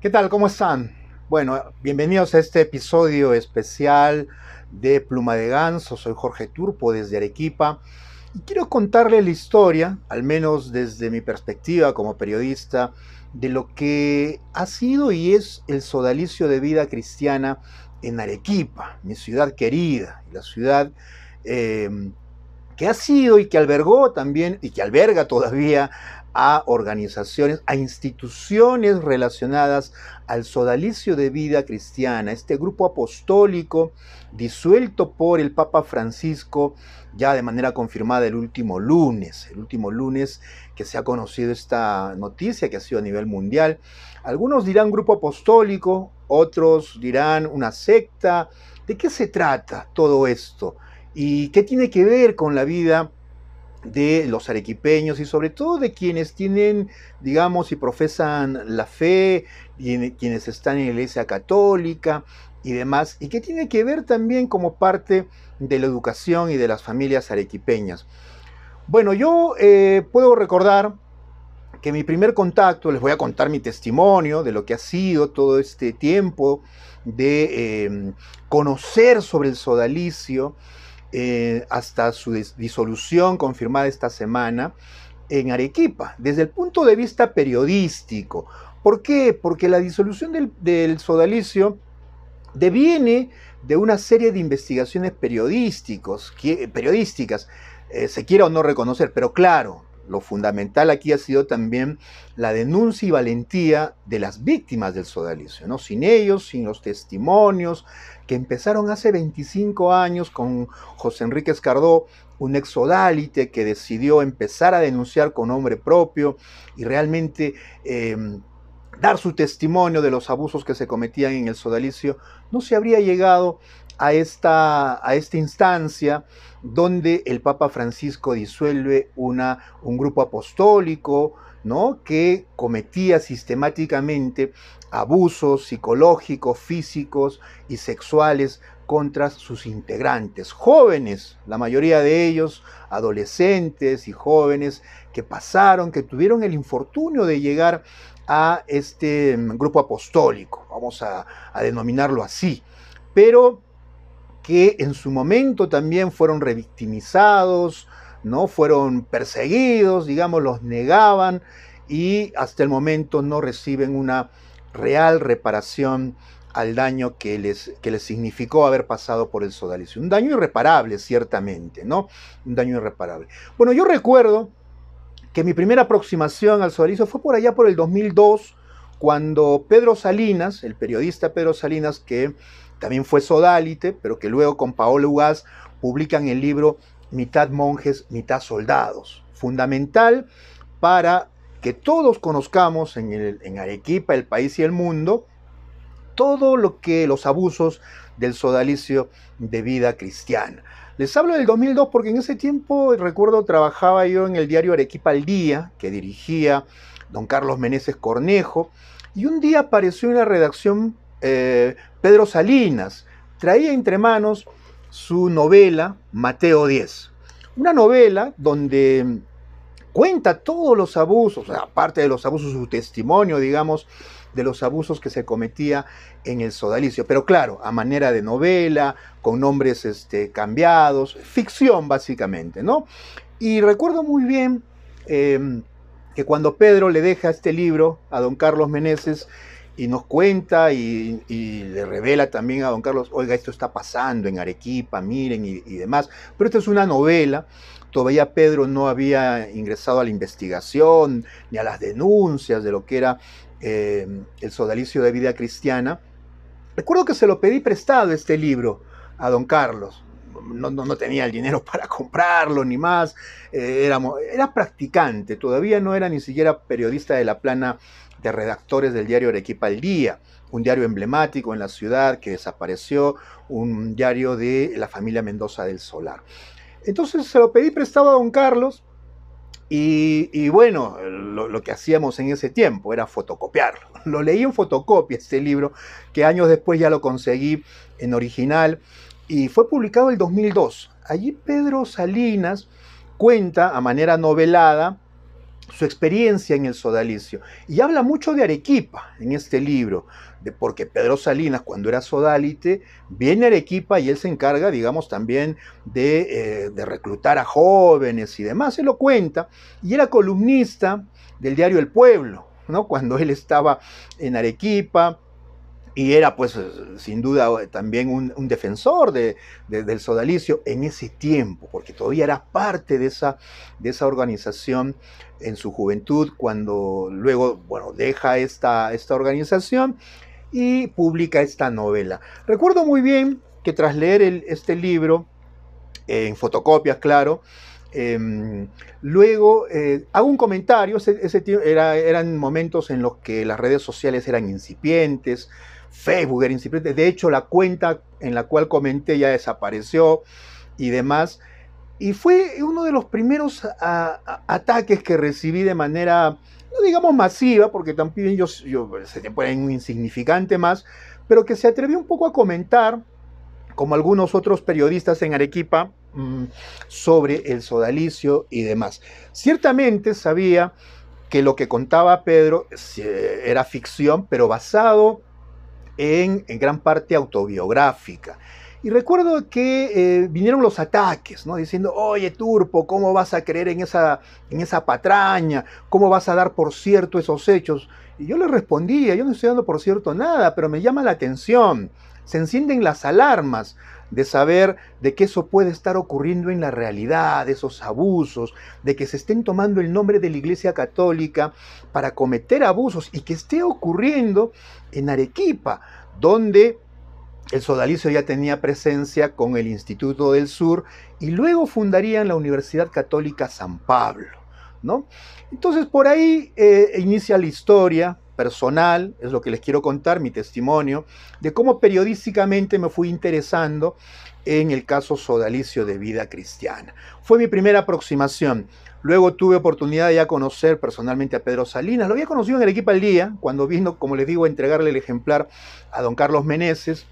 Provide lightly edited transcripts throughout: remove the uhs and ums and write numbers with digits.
¿Qué tal? ¿Cómo están? Bueno, bienvenidos a este episodio especial de Pluma de Ganso. Soy Jorge Turpo desde Arequipa y quiero contarle la historia, al menos desde mi perspectiva como periodista, de lo que ha sido y es el sodalicio de vida cristiana en Arequipa, mi ciudad querida, y la ciudad eh, que ha sido y que albergó también y que alberga todavía a organizaciones, a instituciones relacionadas al sodalicio de vida cristiana, este grupo apostólico disuelto por el Papa Francisco ya de manera confirmada el último lunes que se ha conocido esta noticia que ha sido a nivel mundial. Algunos dirán grupo apostólico, otros dirán una secta. ¿De qué se trata todo esto? ¿Y qué tiene que ver con la vida de los arequipeños y sobre todo de quienes tienen, digamos, y profesan la fe, y quienes están en la Iglesia Católica y demás, y que tiene que ver también como parte de la educación y de las familias arequipeñas? Bueno, yo puedo recordar que mi primer contacto, les voy a contar mi testimonio de lo que ha sido todo este tiempo de conocer sobre el sodalicio, hasta su disolución confirmada esta semana en Arequipa, desde el punto de vista periodístico. ¿Por qué? Porque la disolución del sodalicio deviene de una serie de investigaciones periodísticas, se quiera o no reconocer, pero claro, lo fundamental aquí ha sido también la denuncia y valentía de las víctimas del sodalicio, ¿no? Sin ellos, sin los testimonios que empezaron hace 25 años con José Enrique Escardó, un exodálite que decidió empezar a denunciar con nombre propio y realmente dar su testimonio de los abusos que se cometían en el sodalicio, no se habría llegado a esta instancia donde el Papa Francisco disuelve un grupo apostólico, ¿no?, que cometía sistemáticamente abusos psicológicos, físicos y sexuales contra sus integrantes, jóvenes, la mayoría de ellos adolescentes y jóvenes que tuvieron el infortunio de llegar a este grupo apostólico, vamos a denominarlo así, pero que en su momento también fueron revictimizados, ¿no? Fueron perseguidos, digamos, los negaban y hasta el momento no reciben una real reparación al daño que les significó haber pasado por el sodalicio. Un daño irreparable, ciertamente, ¿no? Un daño irreparable. Bueno, yo recuerdo que mi primera aproximación al sodalicio fue por allá por el 2002, cuando Pedro Salinas, el periodista Pedro Salinas, que también fue sodálite, pero que luego con Paolo Ugaz publican el libro Mitad monjes, mitad soldados, fundamental para que todos conozcamos en Arequipa, el país y el mundo, todo lo que los abusos del sodalicio de vida cristiana. Les hablo del 2002 porque en ese tiempo, recuerdo, trabajaba yo en el diario Arequipa al Día, que dirigía don Carlos Meneses Cornejo, y un día apareció en la redacción Pedro Salinas. Traía entre manos su novela Mateo 10, una novela donde cuenta todos los abusos, aparte de los abusos, su testimonio, digamos, de los abusos que se cometía en el sodalicio, pero claro, a manera de novela, con nombres cambiados, ficción básicamente, ¿no? Y recuerdo muy bien que cuando Pedro le deja este libro a don Carlos Meneses y nos cuenta y le revela también a don Carlos, oiga, esto está pasando en Arequipa, miren y demás, pero esto es una novela. Todavía Pedro no había ingresado a la investigación ni a las denuncias de lo que era el sodalicio de vida cristiana. Recuerdo que se lo pedí prestado este libro a don Carlos. No tenía el dinero para comprarlo ni más. Era practicante, todavía no era ni siquiera periodista de la plana de redactores del diario Arequipa al Día, un diario emblemático en la ciudad que desapareció, un diario de la familia Mendoza del Solar. Entonces se lo pedí prestado a don Carlos y bueno, lo que hacíamos en ese tiempo era fotocopiarlo. Lo leí en fotocopia este libro, que años después ya lo conseguí en original y fue publicado en el 2002. Allí Pedro Salinas cuenta a manera novelada su experiencia en el sodalicio. Y habla mucho de Arequipa en este libro, porque Pedro Salinas, cuando era sodalite, viene a Arequipa y él se encarga, digamos, también de reclutar a jóvenes y demás. Él lo cuenta, y era columnista del diario El Pueblo, ¿no? Cuando él estaba en Arequipa. Y era, pues, sin duda también un defensor del sodalicio en ese tiempo, porque todavía era parte de esa organización en su juventud, cuando luego, bueno, deja esta organización y publica esta novela. Recuerdo muy bien que tras leer este libro, en fotocopias, claro, luego hago un comentario. Eran momentos en los que las redes sociales eran incipientes, Facebook era incipiente, de hecho la cuenta en la cual comenté ya desapareció y demás, y fue uno de los primeros ataques que recibí de manera, no digamos masiva, porque también yo ese tiempo era un insignificante más, pero que se atrevió un poco a comentar, como algunos otros periodistas en Arequipa, sobre el sodalicio y demás. Ciertamente sabía que lo que contaba Pedro era ficción, pero basado en gran parte autobiográfica. Y recuerdo que vinieron los ataques, ¿no? Diciendo, oye, Turpo, ¿cómo vas a creer en esa patraña? ¿Cómo vas a dar por cierto esos hechos? Y yo le respondía, yo no estoy dando por cierto nada, pero me llama la atención. Se encienden las alarmas de saber de que eso puede estar ocurriendo en la realidad, de esos abusos, de que se estén tomando el nombre de la Iglesia Católica para cometer abusos y que esté ocurriendo en Arequipa, donde el sodalicio ya tenía presencia con el Instituto del Sur y luego fundarían la Universidad Católica San Pablo, ¿no? Entonces por ahí inicia la historia personal, es lo que les quiero contar, mi testimonio, de cómo periodísticamente me fui interesando en el caso sodalicio de Vida Cristiana. Fue mi primera aproximación. Luego tuve oportunidad de ya conocer personalmente a Pedro Salinas. Lo había conocido en Arequipa al Día, cuando vino, como les digo, a entregarle el ejemplar a don Carlos Meneses.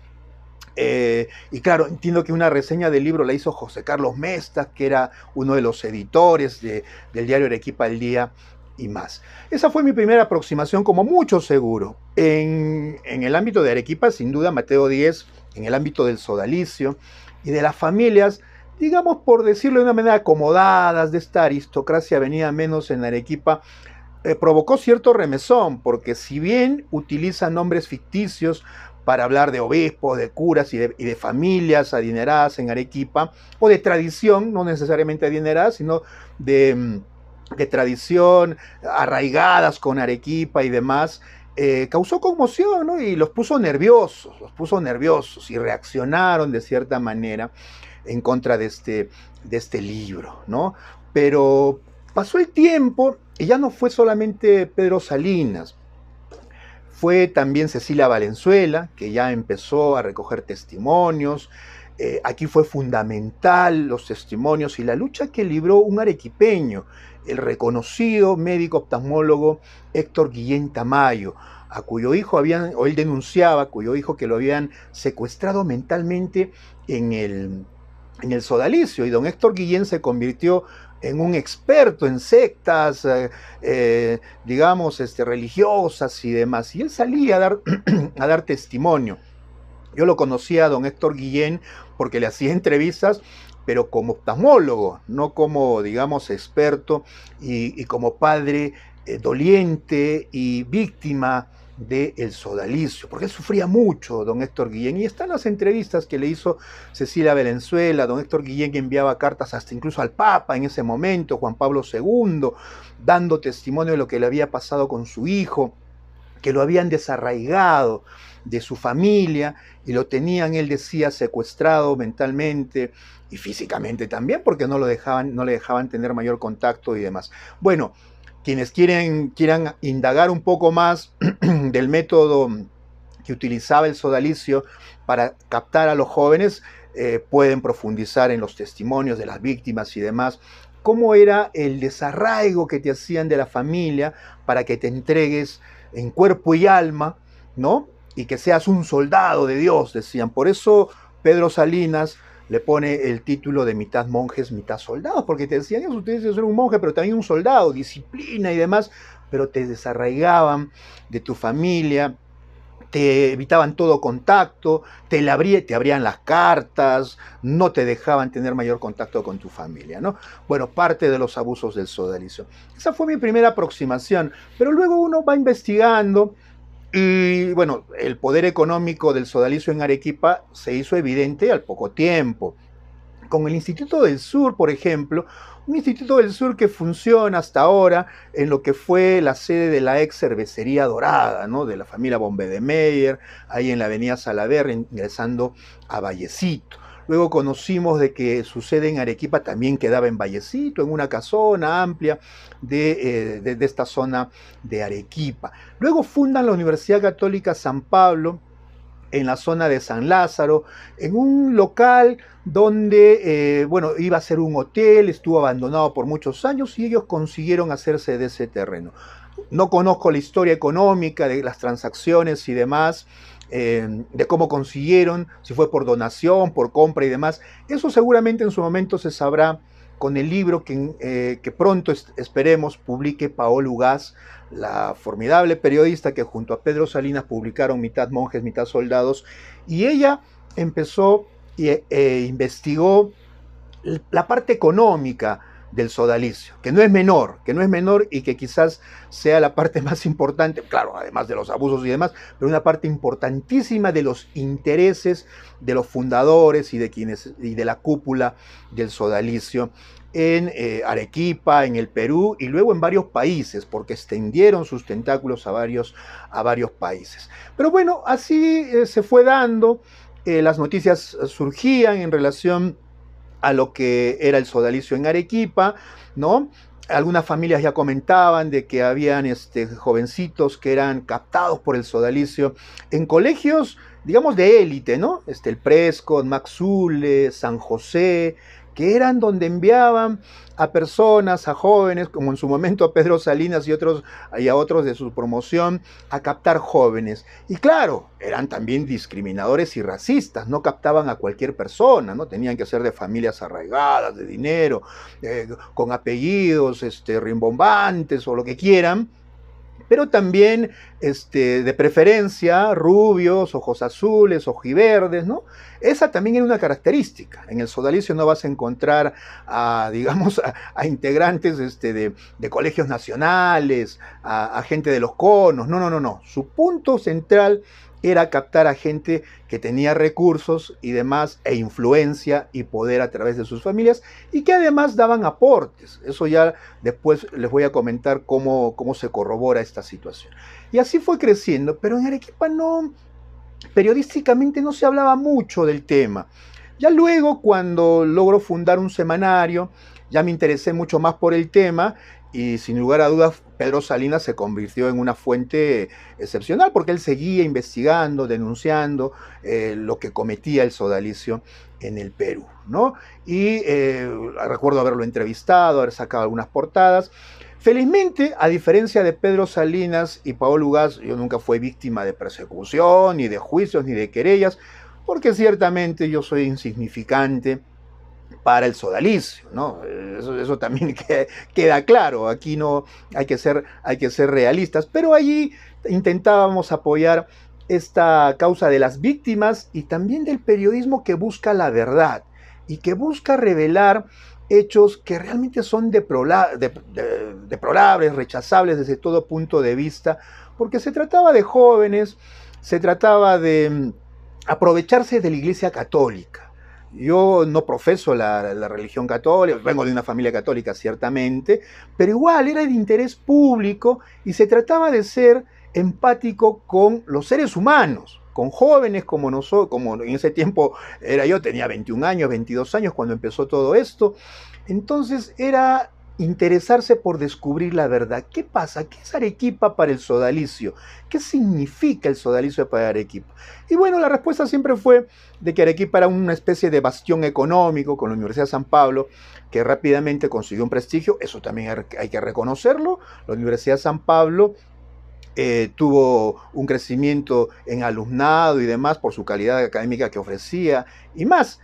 Y claro, entiendo que una reseña del libro la hizo José Carlos Mestas, que era uno de los editores del diario Arequipa al Día y más. Esa fue mi primera aproximación, como mucho seguro. En el ámbito de Arequipa, sin duda, Mateo Díez, en el ámbito del sodalicio y de las familias, digamos, por decirlo de una manera, acomodadas, de esta aristocracia venida menos en Arequipa, provocó cierto remesón, porque si bien utiliza nombres ficticios para hablar de obispos, de curas y de familias adineradas en Arequipa, o de tradición, no necesariamente adineradas, sino de tradición, arraigadas con Arequipa y demás, causó conmoción, ¿no? Y los puso nerviosos y reaccionaron de cierta manera en contra de este libro, ¿no? Pero pasó el tiempo y ya no fue solamente Pedro Salinas. Fue también Cecilia Valenzuela, que ya empezó a recoger testimonios. Aquí fue fundamental los testimonios y la lucha que libró un arequipeño, el reconocido médico oftalmólogo Héctor Guillén Tamayo, a cuyo hijo él denunciaba, cuyo hijo que lo habían secuestrado mentalmente en el sodalicio, y don Héctor Guillén se convirtió en un experto en sectas, digamos, religiosas y demás. Y él salía a dar testimonio. Yo lo conocía a don Héctor Guillén porque le hacía entrevistas, pero como oftalmólogo, no como, digamos, experto y como padre doliente y víctima del sodalicio, porque él sufría mucho, don Héctor Guillén, y están las entrevistas que le hizo Cecilia Valenzuela. Don Héctor Guillén enviaba cartas hasta incluso al Papa en ese momento, Juan Pablo II, dando testimonio de lo que le había pasado con su hijo, que lo habían desarraigado de su familia y lo tenían, él decía, secuestrado mentalmente y físicamente también, porque no le dejaban tener mayor contacto y demás. Bueno, quienes quieran indagar un poco más del método que utilizaba el sodalicio para captar a los jóvenes, pueden profundizar en los testimonios de las víctimas y demás, cómo era el desarraigo que te hacían de la familia para que te entregues en cuerpo y alma, ¿no? Y que seas un soldado de Dios, decían. Por eso Pedro Salinas le pone el título de mitad monjes, mitad soldados, porque te decían, ustedes son un monje, pero también un soldado, disciplina y demás, pero te desarraigaban de tu familia, te evitaban todo contacto, te abrían las cartas, no te dejaban tener mayor contacto con tu familia, ¿no? Bueno, parte de los abusos del sodalicio. Esa fue mi primera aproximación, pero luego uno va investigando y, bueno, el poder económico del sodalicio en Arequipa se hizo evidente al poco tiempo. Con el Instituto del Sur, por ejemplo, un Instituto del Sur que funciona hasta ahora en lo que fue la sede de la ex cervecería Dorada, ¿no? De la familia Bombe de Meyer, ahí en la avenida Salaverry, ingresando a Vallecito. Luego conocimos de que su sede en Arequipa también quedaba en Vallecito, en una casona amplia de esta zona de Arequipa. Luego fundan la Universidad Católica San Pablo, en la zona de San Lázaro, en un local donde, bueno, iba a ser un hotel, estuvo abandonado por muchos años y ellos consiguieron hacerse de ese terreno. No conozco la historia económica de las transacciones y demás, de cómo consiguieron, si fue por donación, por compra y demás. Eso seguramente en su momento se sabrá con el libro que pronto esperemos publique Paola Ugaz, la formidable periodista que junto a Pedro Salinas publicaron Mitad monjes, mitad soldados, y ella empezó investigó la parte económica del sodalicio, que no es menor y que quizás sea la parte más importante, claro, además de los abusos y demás, pero una parte importantísima de los intereses de los fundadores y de la cúpula del sodalicio en Arequipa, en el Perú y luego en varios países, porque extendieron sus tentáculos a varios países. Pero bueno, así se fue dando, las noticias surgían en relación a lo que era el sodalicio en Arequipa, ¿no? Algunas familias ya comentaban de que habían jovencitos que eran captados por el sodalicio en colegios, digamos, de élite, ¿no? El Prescott, Maxule, San José, que eran donde enviaban a personas, a jóvenes, como en su momento a Pedro Salinas y a otros de su promoción, a captar jóvenes. Y claro, eran también discriminadores y racistas, no captaban a cualquier persona, ¿no? Tenían que ser de familias arraigadas, de dinero, con apellidos rimbombantes o lo que quieran, pero también de preferencia rubios, ojos azules, ojiverdes, ¿no? Esa también era una característica. En el sodalicio no vas a encontrar a integrantes de colegios nacionales, a gente de los conos, no. Su punto central era captar a gente que tenía recursos y demás, e influencia y poder a través de sus familias, y que además daban aportes. Eso ya después les voy a comentar cómo se corrobora esta situación. Y así fue creciendo, pero en Arequipa periodísticamente no se hablaba mucho del tema. Ya luego, cuando logro fundar un semanario, ya me interesé mucho más por el tema, y sin lugar a dudas Pedro Salinas se convirtió en una fuente excepcional, porque él seguía investigando, denunciando lo que cometía el sodalicio en el Perú, ¿no? Y recuerdo haberlo entrevistado, haber sacado algunas portadas. Felizmente, a diferencia de Pedro Salinas y Paola Ugaz, yo nunca fui víctima de persecución, ni de juicios, ni de querellas, porque ciertamente yo soy insignificante para el sodalicio, ¿no? Eso también queda claro. Aquí no hay que ser realistas, pero allí intentábamos apoyar esta causa de las víctimas y también del periodismo que busca la verdad y que busca revelar hechos que realmente son deplorables, rechazables desde todo punto de vista, porque se trataba de jóvenes, se trataba de aprovecharse de la Iglesia Católica. Yo no profeso la religión católica, vengo de una familia católica ciertamente, pero igual era de interés público y se trataba de ser empático con los seres humanos, con jóvenes como nosotros, como en ese tiempo era yo, tenía 21 años, 22 años cuando empezó todo esto. Entonces era interesarse por descubrir la verdad. ¿Qué pasa? ¿Qué es Arequipa para el sodalicio? ¿Qué significa el sodalicio para Arequipa? Y bueno, la respuesta siempre fue de que Arequipa era una especie de bastión económico con la Universidad de San Pablo, que rápidamente consiguió un prestigio. Eso también hay que reconocerlo. La Universidad de San Pablo tuvo un crecimiento en alumnado y demás por su calidad académica que ofrecía y más.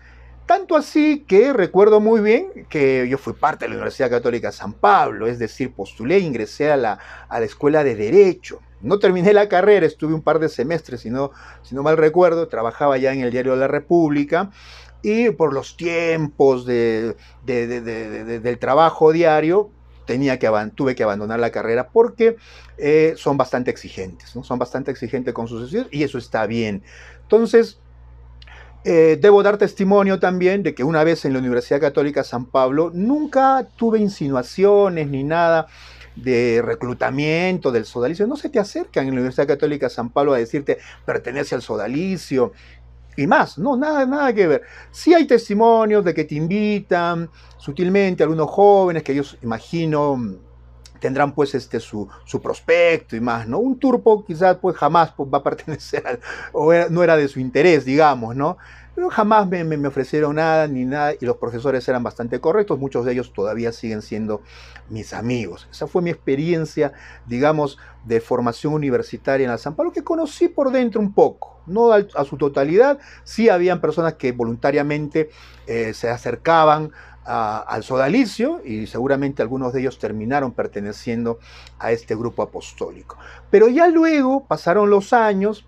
Tanto así que recuerdo muy bien que yo fui parte de la Universidad Católica San Pablo, es decir, postulé, ingresé a la Escuela de Derecho. No terminé la carrera, estuve un par de semestres, si no mal recuerdo, trabajaba ya en el Diario de la República, y por los tiempos del trabajo diario, tuve que abandonar la carrera porque son bastante exigentes, ¿no? Son bastante exigentes con sus estudios y eso está bien. Entonces, debo dar testimonio también de que una vez en la Universidad Católica San Pablo nunca tuve insinuaciones ni nada de reclutamiento del sodalicio. No se te acercan en la Universidad Católica San Pablo a decirte pertenece al sodalicio y más, no, nada que ver. Sí hay testimonios de que te invitan sutilmente algunos jóvenes que ellos imagino tendrán pues su prospecto y más, ¿no? Un turpo quizás pues jamás pues, va a pertenecer no era de su interés, digamos, ¿no? Pero jamás me ofrecieron nada ni nada y los profesores eran bastante correctos, muchos de ellos todavía siguen siendo mis amigos. Esa fue mi experiencia, digamos, de formación universitaria en la San Pablo, que conocí por dentro un poco, no a su totalidad. Sí habían personas que voluntariamente se acercaban al sodalicio y seguramente algunos de ellos terminaron perteneciendo a este grupo apostólico. Pero ya luego pasaron los años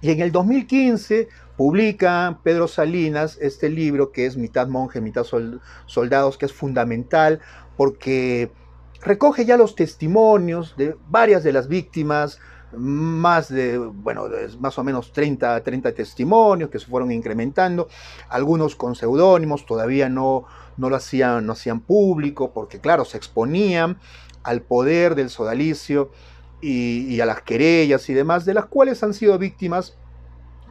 y en el 2015 publica Pedro Salinas este libro que es Mitad monje, mitad soldados, que es fundamental porque recoge ya los testimonios de varias de las víctimas, más o menos 30 testimonios que se fueron incrementando, algunos con seudónimos, todavía no lo hacían público, porque claro, se exponían al poder del sodalicio y a las querellas y demás, de las cuales han sido víctimas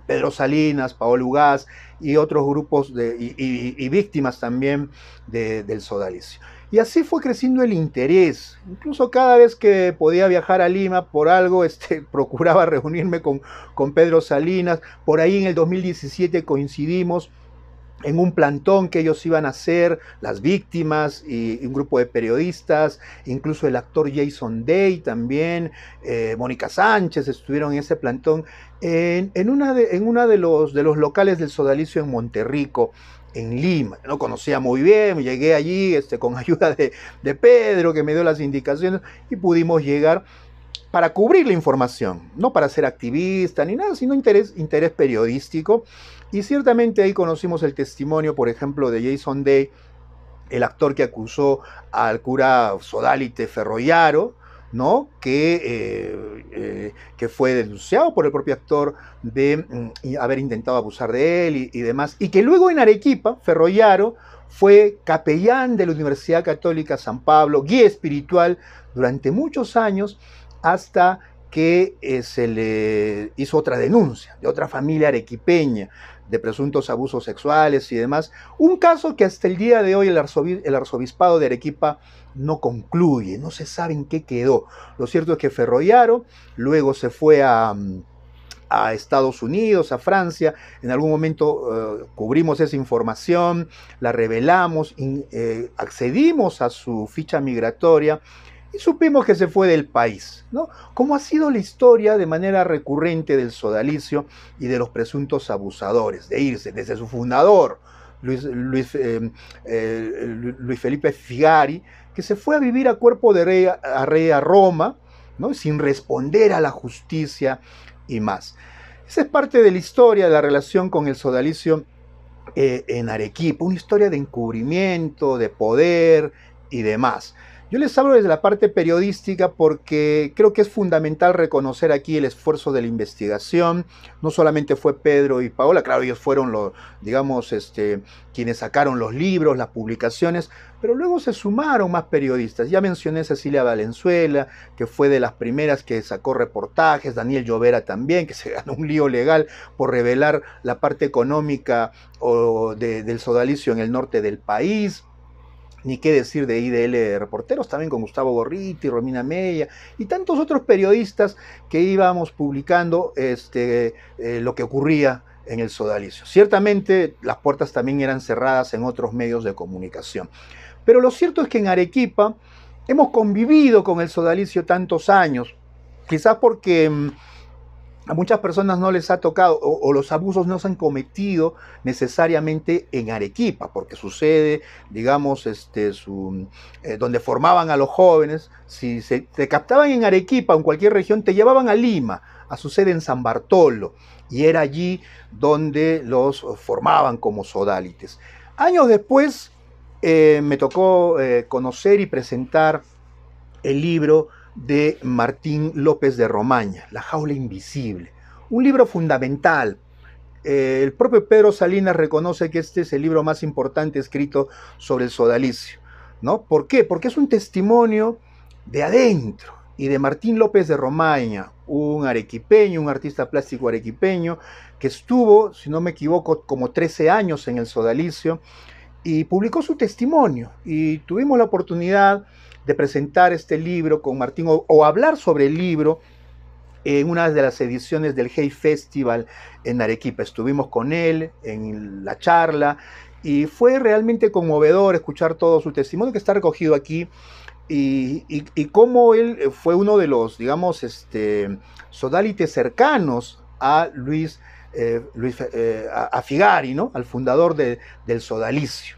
Pedro Salinas, Paolo Ugaz y otros grupos y víctimas también del sodalicio. Y así fue creciendo el interés. Incluso cada vez que podía viajar a Lima por algo, procuraba reunirme con Pedro Salinas. Por ahí en el 2017 coincidimos en un plantón que ellos iban a hacer, las víctimas y un grupo de periodistas, incluso el actor Jason Day también, Mónica Sánchez estuvieron en ese plantón, en una de los locales del sodalicio en Monterrico, en Lima. No conocía muy bien, llegué allí con ayuda de Pedro, que me dio las indicaciones, y pudimos llegar para cubrir la información, no para ser activista ni nada, sino interés periodístico. Y ciertamente ahí conocimos el testimonio, por ejemplo, de Jason Day, el actor que acusó al cura sodalite Ferroyaro, ¿no? Que fue denunciado por el propio actor de haber intentado abusar de él y demás. Y que luego en Arequipa, Ferroyaro fue capellán de la Universidad Católica San Pablo, guía espiritual durante muchos años, hasta que se le hizo otra denuncia de otra familia arequipeña de presuntos abusos sexuales y demás. Un caso que hasta el día de hoy el arzobispado de Arequipa no concluye, no se sabe en qué quedó. Lo cierto es que Ferroyaro luego se fue a Estados Unidos, a Francia. En algún momento cubrimos esa información, la revelamos, accedimos a su ficha migratoria y supimos que se fue del país, ¿no? Como ha sido la historia de manera recurrente del sodalicio y de los presuntos abusadores, de irse desde su fundador, Luis Felipe Figari, que se fue a vivir a cuerpo de rey a Roma, ¿no? Sin responder a la justicia y más. Esa es parte de la historia de la relación con el sodalicio en Arequipa, una historia de encubrimiento, de poder y demás. Yo les hablo desde la parte periodística porque creo que es fundamental reconocer aquí el esfuerzo de la investigación. No solamente fue Pedro y Paola, claro, ellos fueron quienes sacaron los libros, las publicaciones, pero luego se sumaron más periodistas. Ya mencioné a Cecilia Valenzuela, que fue de las primeras que sacó reportajes, Daniel Llovera también, que se ganó un lío legal por revelar la parte económica del sodalicio en el norte del país. Ni qué decir de IDL Reporteros, también con Gustavo Gorriti, Romina Mella y tantos otros periodistas que íbamos publicando lo que ocurría en el sodalicio. Ciertamente las puertas también eran cerradas en otros medios de comunicación. Pero lo cierto es que en Arequipa hemos convivido con el sodalicio tantos años, quizás porque a muchas personas no les ha tocado o los abusos no se han cometido necesariamente en Arequipa, porque sucede, digamos, donde formaban a los jóvenes, si te captaban en Arequipa o en cualquier región, te llevaban a Lima, a su sede en San Bartolo, y era allí donde los formaban como sodálites. Años después me tocó conocer y presentar el libro de Martín López de Romaña, La jaula invisible, un libro fundamental. El propio Pedro Salinas reconoce que este es el libro más importante escrito sobre el sodalicio, ¿no? ¿Por qué? Porque es un testimonio de adentro y de Martín López de Romaña, un arequipeño, un artista plástico arequipeño, que estuvo, si no me equivoco, como 13 años en el sodalicio, y publicó su testimonio, y tuvimos la oportunidad de presentar este libro con Martín o hablar sobre el libro en una de las ediciones del Hey Festival en Arequipa. Estuvimos con él en la charla y fue realmente conmovedor escuchar todo su testimonio que está recogido aquí y cómo él fue uno de los, digamos, sodálites cercanos a a Figari, ¿no? Al fundador del sodalicio.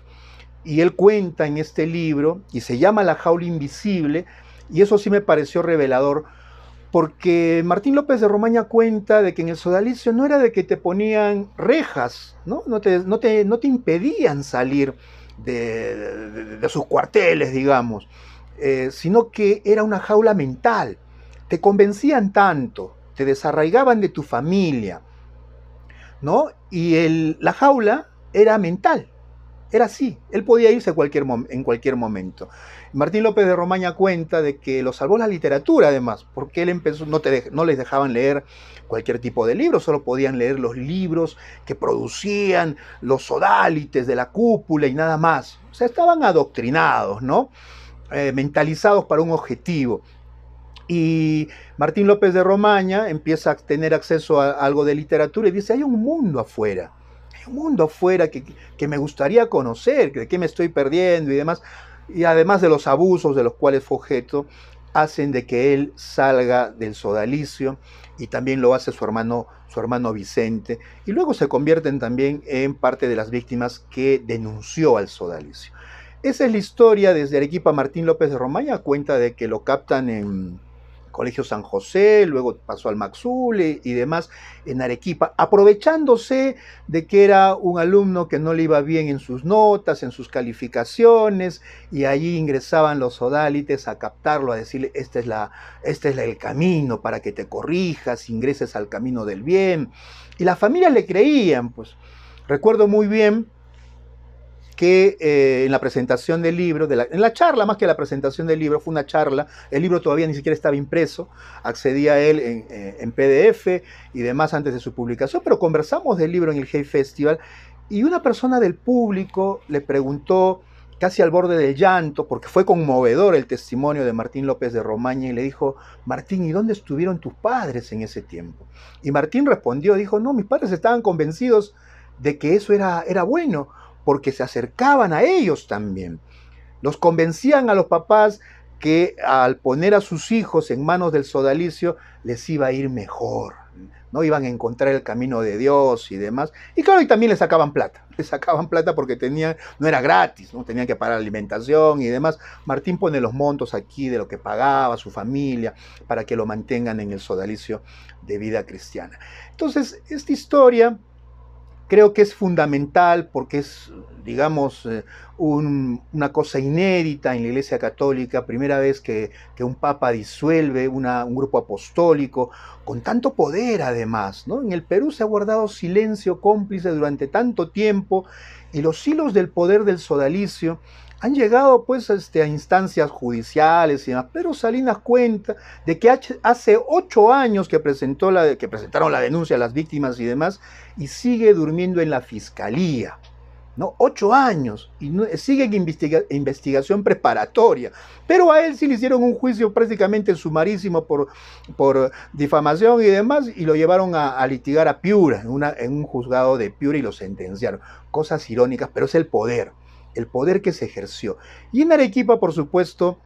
Y él cuenta en este libro, y se llama La jaula invisible, y eso sí me pareció revelador, porque Martín López de Romaña cuenta de que en el sodalicio no era de que te ponían rejas, ¿no? No te impedían salir de sus cuarteles, digamos, sino que era una jaula mental. Te convencían tanto, te desarraigaban de tu familia, ¿no? Y la jaula era mental. Era así, él podía irse en cualquier momento. Martín López de Romaña cuenta de que lo salvó la literatura además, porque él empezó, no les dejaban leer cualquier tipo de libro, solo podían leer los libros que producían los sodálites de la cúpula y nada más. O sea, estaban adoctrinados, ¿no? Mentalizados para un objetivo. Y Martín López de Romaña empieza a tener acceso a algo de literatura y dice, hay un mundo afuera que me gustaría conocer, de qué me estoy perdiendo y demás. Y además de los abusos de los cuales fue objeto, hacen de que él salga del sodalicio y también lo hace su hermano Vicente. Y luego se convierten también en parte de las víctimas que denunció al sodalicio. Esa es la historia desde Arequipa. Martín López de Romaña cuenta de que lo captan en Colegio San José, luego pasó al Maxule y demás en Arequipa, aprovechándose de que era un alumno que no le iba bien en sus notas, en sus calificaciones, y allí ingresaban los sodálites a captarlo, a decirle, este es el camino para que te corrijas, ingreses al camino del bien. Y las familias le creían, pues. Recuerdo muy bien que en la presentación del libro, en la charla más que la presentación del libro, fue una charla, el libro todavía ni siquiera estaba impreso, accedí a él en PDF y demás antes de su publicación, pero conversamos del libro en el Hey Festival y una persona del público le preguntó, casi al borde del llanto, porque fue conmovedor el testimonio de Martín López de Romaña, y le dijo, Martín, ¿y dónde estuvieron tus padres en ese tiempo? Y Martín respondió, dijo, no, mis padres estaban convencidos de que eso era bueno, porque se acercaban a ellos también. Los convencían a los papás que al poner a sus hijos en manos del sodalicio les iba a ir mejor, no iban a encontrar el camino de Dios y demás. Y claro, y también les sacaban plata porque no era gratis, ¿no? Tenían que pagar alimentación y demás. Martín pone los montos aquí de lo que pagaba su familia para que lo mantengan en el sodalicio de vida cristiana. Entonces, esta historia creo que es fundamental porque es, digamos, una cosa inédita en la Iglesia Católica, primera vez que un papa disuelve un grupo apostólico con tanto poder además, ¿no? En el Perú se ha guardado silencio cómplice durante tanto tiempo y los hilos del poder del sodalicio han llegado pues a instancias judiciales y demás, pero Salinas cuenta de que hace 8 años que presentaron la denuncia a las víctimas y demás, y sigue durmiendo en la fiscalía, ¿no? 8 años, y sigue en investigación preparatoria, pero a él sí le hicieron un juicio prácticamente sumarísimo por difamación y demás, y lo llevaron a litigar a Piura, en un juzgado de Piura, y lo sentenciaron. Cosas irónicas, pero es el poder que se ejerció. Y en Arequipa, por supuesto,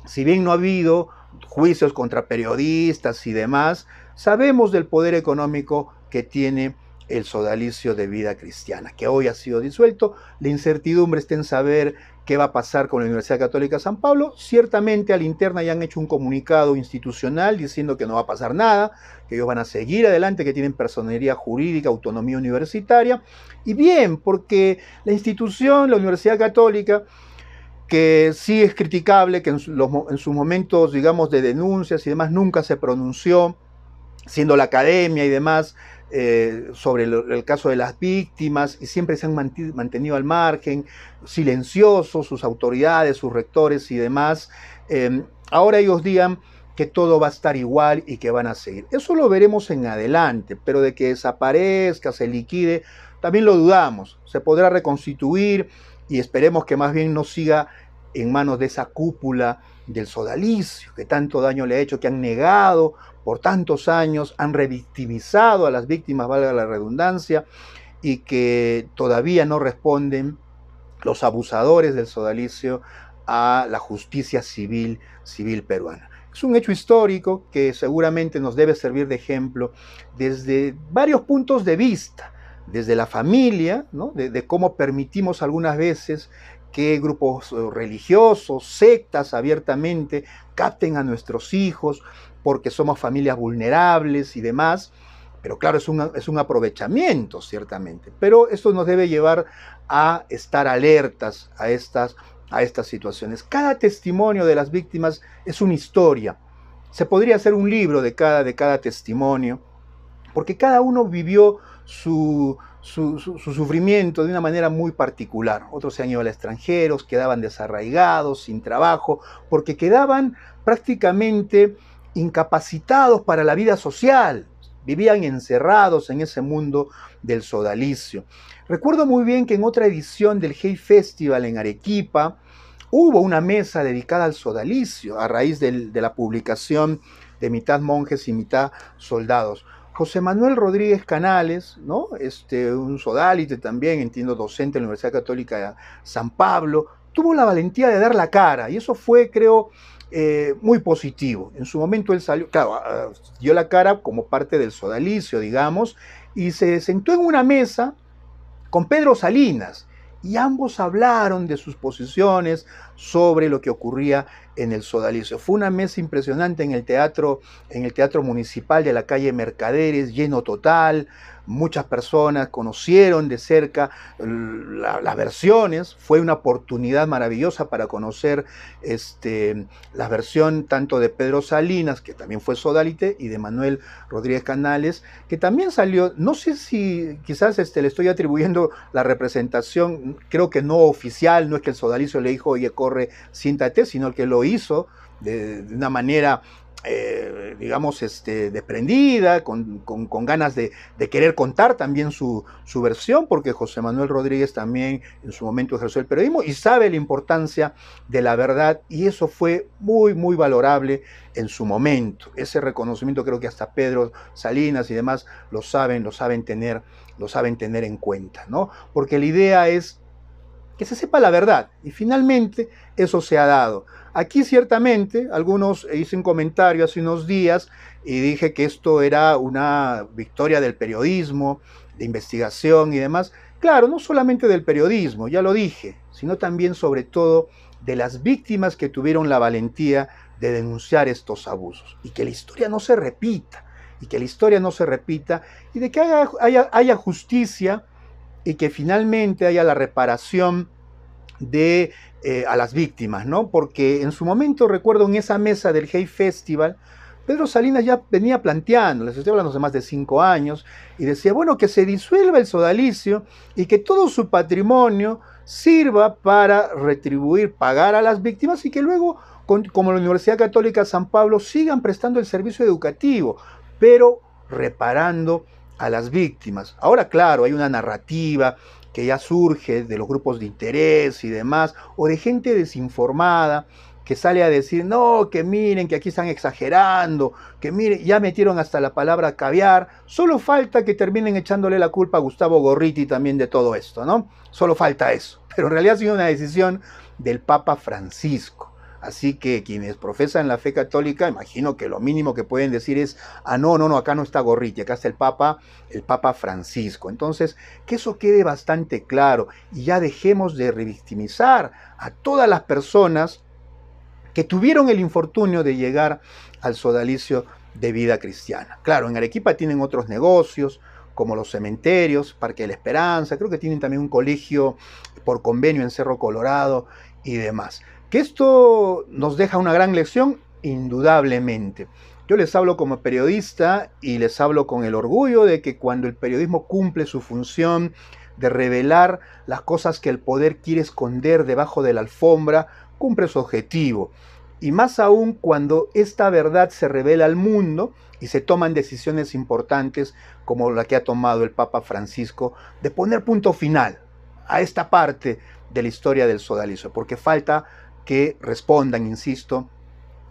si bien no ha habido juicios contra periodistas y demás, sabemos del poder económico que tiene el sodalicio de Vida Cristiana, que hoy ha sido disuelto. La incertidumbre está en saber qué va a pasar con la Universidad Católica San Pablo. Ciertamente a la interna ya han hecho un comunicado institucional diciendo que no va a pasar nada, que ellos van a seguir adelante, que tienen personería jurídica, autonomía universitaria. Y bien, porque la institución, la Universidad Católica, que sí es criticable, que en sus momentos, digamos, de denuncias y demás nunca se pronunció, siendo la academia y demás, sobre el caso de las víctimas, y siempre se han mantenido al margen, silenciosos, sus autoridades, sus rectores y demás. Ahora ellos digan que todo va a estar igual y que van a seguir. Eso lo veremos en adelante, pero de que desaparezca, se liquide, también lo dudamos. Se podrá reconstituir y esperemos que más bien no siga en manos de esa cúpula del sodalicio, que tanto daño le ha hecho, que han negado por tantos años, han revictimizado a las víctimas, valga la redundancia, y que todavía no responden los abusadores del sodalicio a la justicia civil peruana. Es un hecho histórico que seguramente nos debe servir de ejemplo desde varios puntos de vista, desde la familia, ¿no? de cómo permitimos algunas veces que grupos religiosos, sectas abiertamente capten a nuestros hijos porque somos familias vulnerables y demás. Pero claro, es un aprovechamiento, ciertamente. Pero esto nos debe llevar a estar alertas a estas situaciones. Cada testimonio de las víctimas es una historia. Se podría hacer un libro de cada testimonio, porque cada uno vivió su sufrimiento de una manera muy particular. Otros se han ido al extranjero, quedaban desarraigados, sin trabajo, porque quedaban prácticamente incapacitados para la vida social. Vivían encerrados en ese mundo del sodalicio. Recuerdo muy bien que en otra edición del Hey Festival en Arequipa hubo una mesa dedicada al sodalicio a raíz de la publicación de Mitad monjes y mitad soldados. José Manuel Rodríguez Canales, ¿no? Un sodalite también, entiendo, docente de la Universidad Católica de San Pablo, tuvo la valentía de dar la cara y eso fue, creo, muy positivo. En su momento él salió, claro, dio la cara como parte del sodalicio, digamos, y se sentó en una mesa con Pedro Salinas, y ambos hablaron de sus posiciones sobre lo que ocurría en el sodalicio. Fue una mesa impresionante en el teatro municipal de la calle Mercaderes, lleno total. Muchas personas conocieron de cerca las versiones. Fue una oportunidad maravillosa para conocer la versión tanto de Pedro Salinas, que también fue sodalite, y de Manuel Rodríguez Canales, que también salió, no sé si quizás le estoy atribuyendo la representación, creo que no oficial, no es que el sodalicio le dijo, oye, corre, siéntate, sino que lo hizo de una manera digamos, desprendida, con ganas de querer contar también su versión, porque José Manuel Rodríguez también en su momento ejerció el periodismo y sabe la importancia de la verdad, y eso fue muy, muy valorable en su momento. Ese reconocimiento creo que hasta Pedro Salinas y demás lo saben tener en cuenta, ¿no? Porque la idea es que se sepa la verdad, y finalmente eso se ha dado. Aquí ciertamente, algunos hice un comentario hace unos días y dije que esto era una victoria del periodismo, de investigación y demás. Claro, no solamente del periodismo, ya lo dije, sino también sobre todo de las víctimas que tuvieron la valentía de denunciar estos abusos, y que la historia no se repita, y de que haya justicia, y que finalmente haya la reparación a las víctimas, ¿no? Porque en su momento, recuerdo en esa mesa del Hey Festival, Pedro Salinas ya venía planteando, les estoy hablando de más de 5 años, y decía, bueno, que se disuelva el sodalicio y que todo su patrimonio sirva para retribuir, pagar a las víctimas, y que luego, como la Universidad Católica San Pablo, sigan prestando el servicio educativo, pero reparando a las víctimas. Ahora, claro, hay una narrativa que ya surge de los grupos de interés y demás, o de gente desinformada que sale a decir, no, que miren, que aquí están exagerando, que miren, ya metieron hasta la palabra caviar. Solo falta que terminen echándole la culpa a Gustavo Gorriti también de todo esto, ¿no? Solo falta eso. Pero en realidad ha sido una decisión del Papa Francisco. Así que quienes profesan la fe católica, imagino que lo mínimo que pueden decir es, no, acá no está Gorriti, acá está el Papa Francisco. Entonces, que eso quede bastante claro y ya dejemos de revictimizar a todas las personas que tuvieron el infortunio de llegar al sodalicio de vida cristiana. Claro, en Arequipa tienen otros negocios, como los cementerios, Parque de la Esperanza, creo que tienen también un colegio por convenio en Cerro Colorado y demás. Que esto nos deja una gran lección, indudablemente. Yo les hablo como periodista y les hablo con el orgullo de que cuando el periodismo cumple su función de revelar las cosas que el poder quiere esconder debajo de la alfombra, cumple su objetivo. Y más aún cuando esta verdad se revela al mundo y se toman decisiones importantes como la que ha tomado el Papa Francisco de poner punto final a esta parte de la historia del sodalicio, porque falta que respondan, insisto,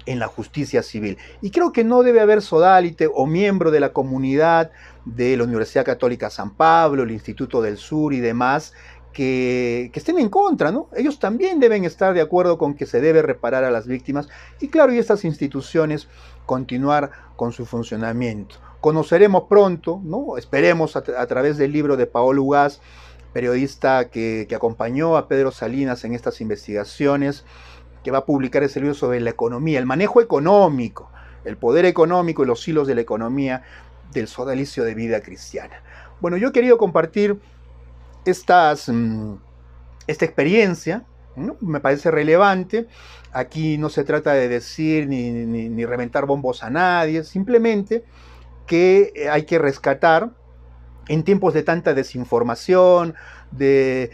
en la justicia civil. Y creo que no debe haber sodalite o miembro de la comunidad de la Universidad Católica San Pablo, el Instituto del Sur y demás, que estén en contra, ¿no? Ellos también deben estar de acuerdo con que se debe reparar a las víctimas y claro, y estas instituciones continuar con su funcionamiento. Conoceremos pronto, ¿no? Esperemos a través del libro de Paolo Ugaz, periodista que acompañó a Pedro Salinas en estas investigaciones, que va a publicar ese libro sobre la economía, el manejo económico, el poder económico y los hilos de la economía del sodalicio de vida cristiana. Bueno, yo he querido compartir esta experiencia, ¿no? Me parece relevante. Aquí no se trata de decir ni reventar bombos a nadie, simplemente que hay que rescatar en tiempos de tanta desinformación, de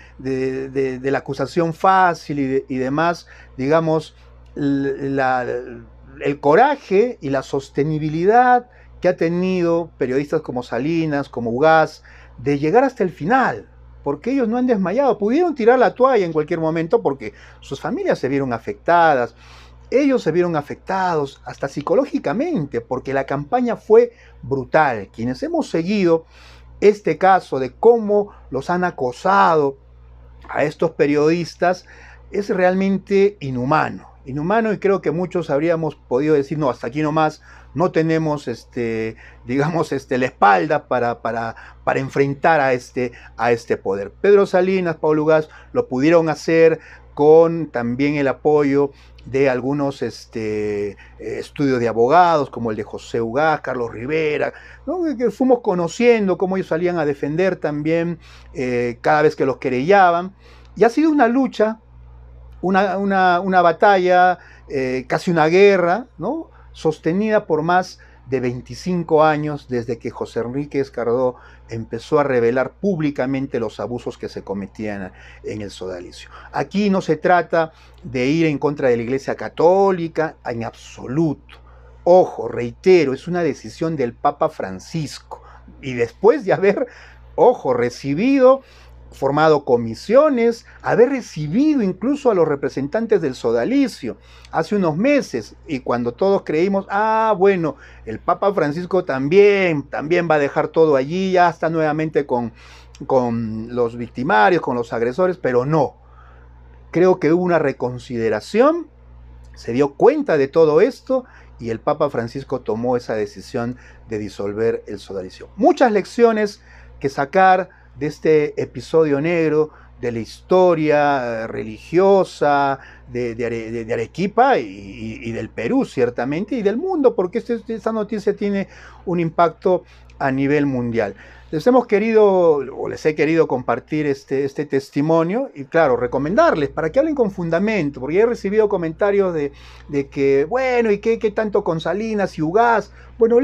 la acusación fácil y demás, digamos, el coraje y la sostenibilidad que ha tenido periodistas como Salinas, como Ugaz, de llegar hasta el final, porque ellos no han desmayado, pudieron tirar la toalla en cualquier momento porque sus familias se vieron afectadas, ellos se vieron afectados hasta psicológicamente, porque la campaña fue brutal. Quienes hemos seguido este caso de cómo los han acosado a estos periodistas es realmente inhumano, y creo que muchos habríamos podido decir, no, hasta aquí nomás, no tenemos la espalda para enfrentar a este poder. Pedro Salinas, Paolo Ugaz lo pudieron hacer con también el apoyo de algunos estudios de abogados, como el de José Ugaz, Carlos Rivera, ¿no? Que fuimos conociendo cómo ellos salían a defender también cada vez que los querellaban. Y ha sido una lucha, una batalla, casi una guerra, ¿no? Sostenida por más de 25 años desde que José Enrique Escardó empezó a revelar públicamente los abusos que se cometían en el sodalicio. Aquí no se trata de ir en contra de la Iglesia Católica en absoluto. Ojo, reitero, es una decisión del Papa Francisco. Y después de haber, formado comisiones, haber recibido incluso a los representantes del sodalicio hace unos meses, y cuando todos creímos, bueno, el Papa Francisco también va a dejar todo allí, ya está nuevamente con los victimarios, con los agresores, pero no. Creo que hubo una reconsideración, se dio cuenta de todo esto, y el Papa Francisco tomó esa decisión de disolver el sodalicio. Muchas lecciones que sacar de este episodio negro de la historia religiosa de Arequipa y del Perú, ciertamente, y del mundo, porque esta noticia tiene un impacto a nivel mundial. Les he querido compartir este testimonio y, claro, recomendarles para que hablen con fundamento, porque he recibido comentarios de que, bueno, ¿y qué tanto con Salinas y Ugaz? Bueno,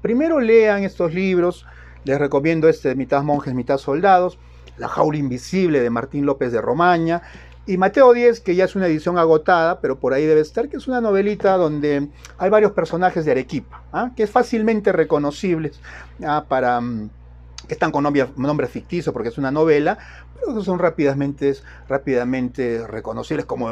primero lean estos libros. Les recomiendo Mitad monjes, mitad soldados, La jaula invisible de Martín López de Romaña, y Mateo 10, que ya es una edición agotada, pero por ahí debe estar, que es una novelita donde hay varios personajes de Arequipa, que es fácilmente reconocibles, que están con nombres ficticios porque es una novela, pero que son rápidamente reconocibles, como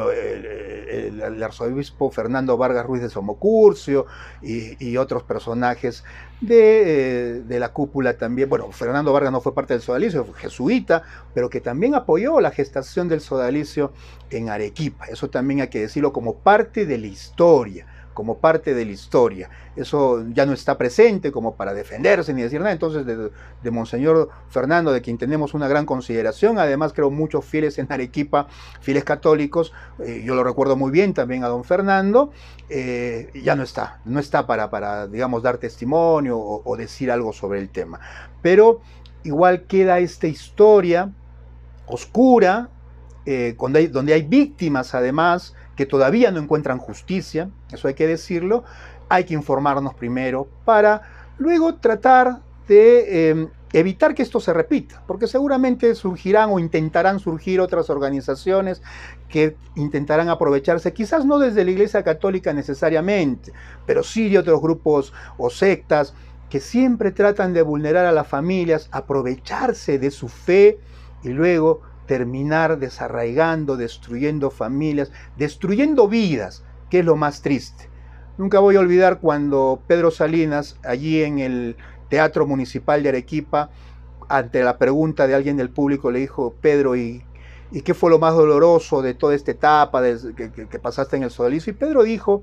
el arzobispo Fernando Vargas Ruiz de Somocurcio y otros personajes de la cúpula también. Bueno, Fernando Vargas no fue parte del sodalicio, fue jesuita, pero que también apoyó la gestación del sodalicio en Arequipa. Eso también hay que decirlo como parte de la historia. Como parte de la historia. Eso ya no está presente como para defenderse ni decir nada. Entonces de Monseñor Fernando, de quien tenemos una gran consideración, además creo muchos fieles en Arequipa, fieles católicos, yo lo recuerdo muy bien también a don Fernando, ya no está para digamos, dar testimonio o decir algo sobre el tema. Pero igual queda esta historia oscura, donde hay víctimas además, que todavía no encuentran justicia, eso hay que decirlo. Hay que informarnos primero para luego tratar de evitar que esto se repita, porque seguramente surgirán o intentarán surgir otras organizaciones que intentarán aprovecharse, quizás no desde la Iglesia Católica necesariamente, pero sí de otros grupos o sectas que siempre tratan de vulnerar a las familias, aprovecharse de su fe y luego terminar desarraigando, destruyendo familias, destruyendo vidas, que es lo más triste. Nunca voy a olvidar cuando Pedro Salinas, allí en el Teatro Municipal de Arequipa, ante la pregunta de alguien del público, le dijo: Pedro, ¿y qué fue lo más doloroso de toda esta etapa que pasaste en el sodalicio? Y Pedro dijo,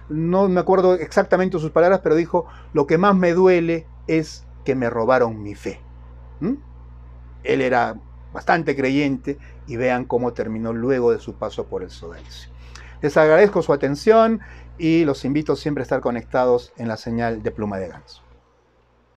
no me acuerdo exactamente sus palabras, pero dijo: lo que más me duele es que me robaron mi fe. Él era bastante creyente y vean cómo terminó luego de su paso por el sodalicio. Les agradezco su atención y los invito siempre a estar conectados en la señal de Pluma de Ganso.